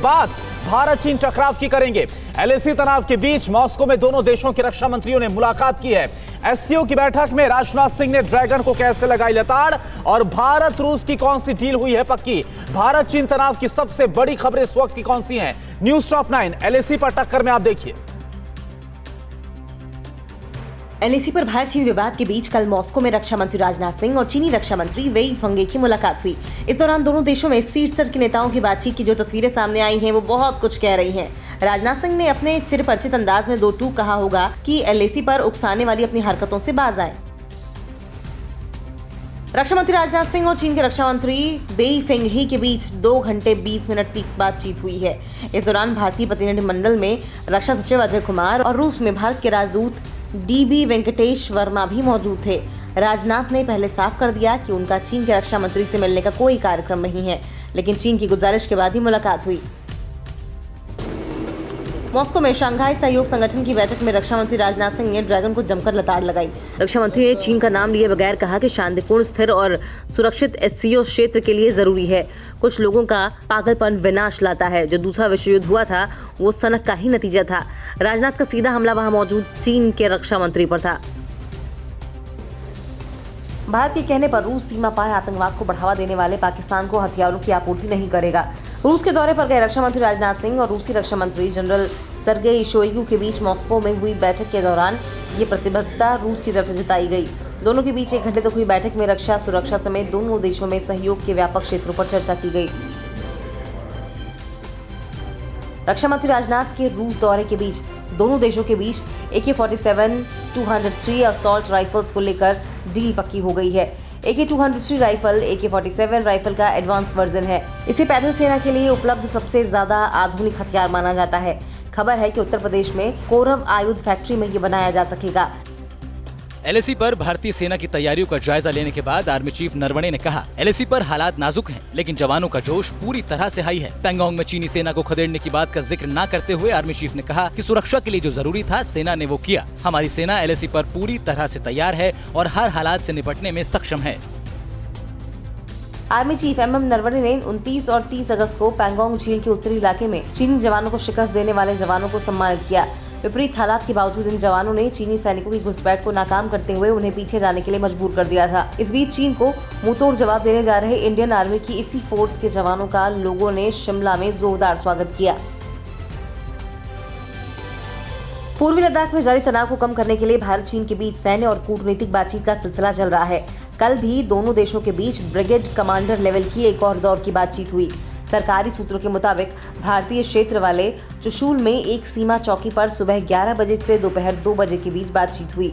बाद भारत चीन टकराव की करेंगे। एलएसी तनाव के बीच मॉस्को में दोनों देशों के रक्षा मंत्रियों ने मुलाकात की है। एससीओ की बैठक में राजनाथ सिंह ने ड्रैगन को कैसे लगाई लताड़ और भारत रूस की कौन सी डील हुई है पक्की। भारत चीन तनाव की सबसे बड़ी खबरें इस वक्त की कौन सी हैं? न्यूज टॉप 9 एलएसी पर टक्कर में आप देखिए। एलएसी पर भारत चीन विवाद के बीच कल मॉस्को में रक्षा मंत्री राजनाथ सिंह और चीनी रक्षा मंत्री वेई फेंघे की मुलाकात हुई। इस दौरान दोनों देशों में शीर्ष स्तर के नेताओं की बातचीत की जो तस्वीरें सामने आई हैं वो बहुत कुछ कह रही हैं। राजनाथ सिंह ने अपने चिरपरिचित अंदाज में दो टूक कहा होगा कि एलएसी पर उकसाने वाली अपनी हरकतों से बाज आए। रक्षा मंत्री राजनाथ सिंह और चीन के रक्षा मंत्री वेई फेंघे के बीच 2 घंटे 20 मिनट की बातचीत हुई है। इस दौरान भारतीय प्रतिनिधिमंडल में रक्षा सचिव अजय कुमार और रूस में भारत के राजदूत डीबी वेंकटेश वर्मा भी मौजूद थे। राजनाथ ने पहले साफ कर दिया कि उनका चीन के रक्षा मंत्री से मिलने का कोई कार्यक्रम नहीं है, लेकिन चीन की गुजारिश के बाद ही मुलाकात हुई। मॉस्को में शंघाई सहयोग संगठन की बैठक में रक्षा मंत्री राजनाथ सिंह ने ड्रैगन को जमकर लताड़ लगाई। रक्षा मंत्री ने चीन का नाम लिए बगैर कहा कि शांतिपूर्ण, स्थिर और सुरक्षित एससीओ क्षेत्र के लिए जरूरी है। कुछ लोगों का पागलपन विनाश लाता है। जो दूसरा विश्व युद्ध हुआ था वो सनक का ही नतीजा था। राजनाथ का सीधा हमला वहां मौजूद चीन के रक्षा मंत्री पर था। भारत के कहने पर रूस सीमा पार आतंकवाद को बढ़ावा देने वाले पाकिस्तान को हथियारों की आपूर्ति नहीं करेगा। रूस के दौरे पर गए रक्षा मंत्री राजनाथ सिंह और रूसी रक्षा मंत्री जनरल सर्गेई शोइगु के बीच मॉस्को में हुई बैठक के दौरान ये प्रतिबद्धता रूस की तरफ से जताई गई। दोनों के बीच 1 घंटे तक हुई बैठक में रक्षा सुरक्षा समेत दोनों देशों में सहयोग के व्यापक क्षेत्रों पर चर्चा की गई। रक्षा मंत्री राजनाथ के रूस दौरे के बीच दोनों देशों के बीच AK-47 203 असॉल्ट राइफल्स को लेकर डील पक्की हो गई है। AK-203 राइफल AK-47 राइफल का एडवांस वर्जन है। इसे पैदल सेना के लिए उपलब्ध सबसे ज्यादा आधुनिक हथियार माना जाता है। खबर है कि उत्तर प्रदेश में कोरव आयुध फैक्ट्री में ये बनाया जा सकेगा। एलएसी पर भारतीय सेना की तैयारियों का जायजा लेने के बाद आर्मी चीफ नरवणे ने कहा, एलएसी पर हालात नाजुक हैं, लेकिन जवानों का जोश पूरी तरह से हाई है। पैंगोंग में चीनी सेना को खदेड़ने की बात का जिक्र न करते हुए आर्मी चीफ ने कहा कि सुरक्षा के लिए जो जरूरी था सेना ने वो किया। हमारी सेना एलएसी पर पूरी तरह से तैयार है और हर हालात से निपटने में सक्षम है। आर्मी चीफ MM नरवणे ने 29 और 30 अगस्त को पैंगोंग झील के उत्तरी इलाके में चीनी जवानों को शिकस्त देने वाले जवानों को सम्मानित किया। विपरीत हालात के बावजूद इन जवानों ने चीनी सैनिकों की घुसपैठ को नाकाम करते हुए उन्हें पीछे जाने के लिए मजबूर कर दिया था। इस बीच चीन को मुंहतोड़ जवाब देने जा रहे इंडियन आर्मी की इसी फोर्स के जवानों का लोगों ने शिमला में जोरदार स्वागत किया। पूर्वी लद्दाख में जारी तनाव को कम करने के लिए भारत चीन के बीच सैन्य और कूटनीतिक बातचीत का सिलसिला चल रहा है। कल भी दोनों देशों के बीच ब्रिगेड कमांडर लेवल की एक और दौर की बातचीत हुई। सरकारी सूत्रों के मुताबिक भारतीय क्षेत्र वाले चुशूल में एक सीमा चौकी पर सुबह 11 बजे से दोपहर 2 बजे के बीच बातचीत हुई।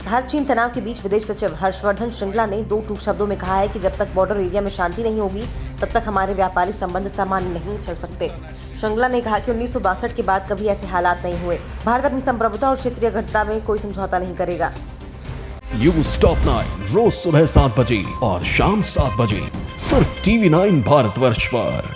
भारत चीन तनाव के बीच विदेश सचिव हर्षवर्धन श्रृंगला ने 2 टूक शब्दों में कहा है कि जब तक बॉर्डर एरिया में शांति नहीं होगी तब तक हमारे व्यापारिक संबंध सामान्य नहीं चल सकते। श्रृंगला ने कहा कि 1962 के बाद कभी ऐसे हालात नहीं हुए। भारत अपनी संप्रभुता और क्षेत्रीय अखंडता में कोई समझौता नहीं करेगा। न्यूज टॉप 9 रोज सुबह 7 बजे और शाम 7 बजे सिर्फ TV9 भारतवर्ष पर।